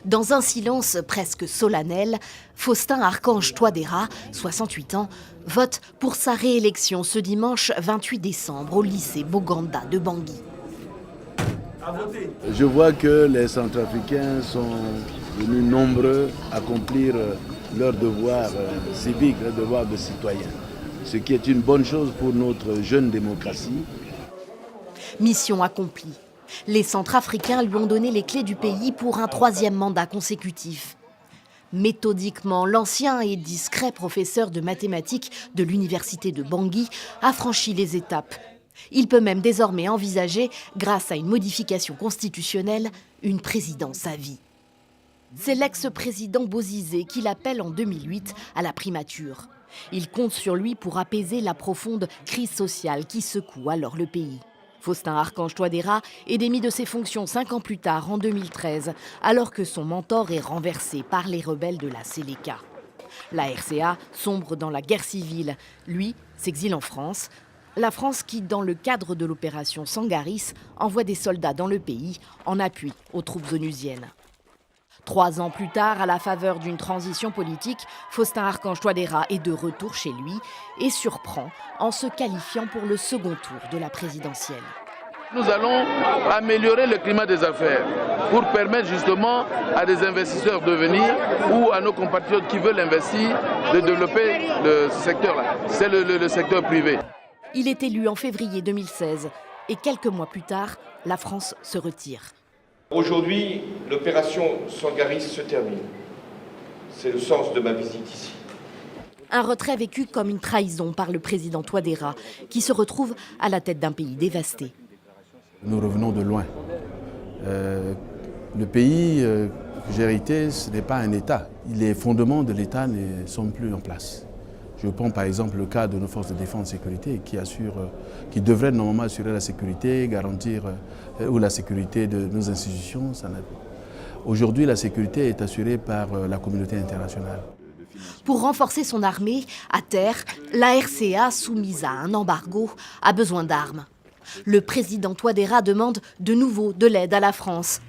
Dans un silence presque solennel, Faustin Archange Touadéra, 68 ans, vote pour sa réélection ce dimanche 28 décembre au lycée Boganda de Bangui. Je vois que les Centrafricains sont venus nombreux accomplir leur devoir civique, leur devoir de citoyen, ce qui est une bonne chose pour notre jeune démocratie. Mission accomplie. Les Centrafricains lui ont donné les clés du pays pour un 3e mandat consécutif. Méthodiquement, l'ancien et discret professeur de mathématiques de l'université de Bangui a franchi les étapes. Il peut même désormais envisager, grâce à une modification constitutionnelle, une présidence à vie. C'est l'ex-président Bozizé qui l'appelle en 2008 à la primature. Il compte sur lui pour apaiser la profonde crise sociale qui secoue alors le pays. Faustin Archange Touadéra est démis de ses fonctions 5 ans plus tard, en 2013, alors que son mentor est renversé par les rebelles de la Séléka. La RCA sombre dans la guerre civile. Lui s'exile en France. La France qui, dans le cadre de l'opération Sangaris, envoie des soldats dans le pays en appui aux troupes onusiennes. 3 ans plus tard, à la faveur d'une transition politique, Faustin Archange Touadéra est de retour chez lui et surprend en se qualifiant pour le second tour de la présidentielle. Nous allons améliorer le climat des affaires pour permettre justement à des investisseurs de venir ou à nos compatriotes qui veulent investir de développer ce secteur-là. C'est le secteur privé. Il est élu en février 2016 et quelques mois plus tard, la France se retire. Aujourd'hui, l'opération Sangaris se termine. C'est le sens de ma visite ici. Un retrait vécu comme une trahison par le président Touadéra, qui se retrouve à la tête d'un pays dévasté. Nous revenons de loin. Le pays que j'ai hérité, ce n'est pas un État. Les fondements de l'État ne sont plus en place. Je prends par exemple le cas de nos forces de défense et de sécurité qui devraient normalement assurer la sécurité, garantir ou la sécurité de nos institutions. Aujourd'hui, la sécurité est assurée par la communauté internationale. Pour renforcer son armée, à terre, la RCA, soumise à un embargo, a besoin d'armes. Le président Touadéra demande de nouveau de l'aide à la France.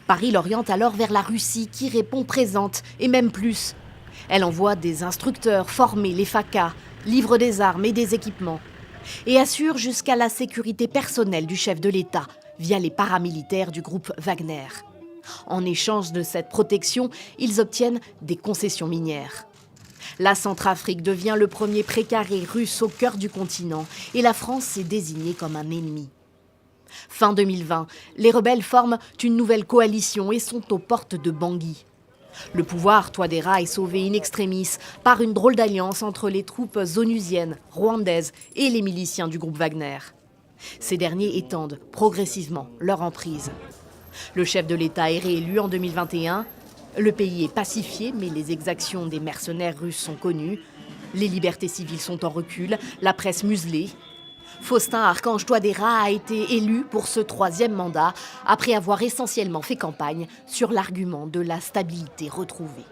Paris l'oriente alors vers la Russie qui répond présente et même plus. Elle envoie des instructeurs former les FACA, livre des armes et des équipements et assure jusqu'à la sécurité personnelle du chef de l'État via les paramilitaires du groupe Wagner. En échange de cette protection, ils obtiennent des concessions minières. La Centrafrique devient le premier précaré russe au cœur du continent et la France est désignée comme un ennemi. Fin 2020, les rebelles forment une nouvelle coalition et sont aux portes de Bangui. Le pouvoir Touadéra est sauvé in extremis par une drôle d'alliance entre les troupes onusiennes, rwandaises et les miliciens du groupe Wagner. Ces derniers étendent progressivement leur emprise. Le chef de l'État est réélu en 2021. Le pays est pacifié, mais les exactions des mercenaires russes sont connues. Les libertés civiles sont en recul, la presse muselée. Faustin Archange Touadéra a été élu pour ce 3e mandat après avoir essentiellement fait campagne sur l'argument de la stabilité retrouvée.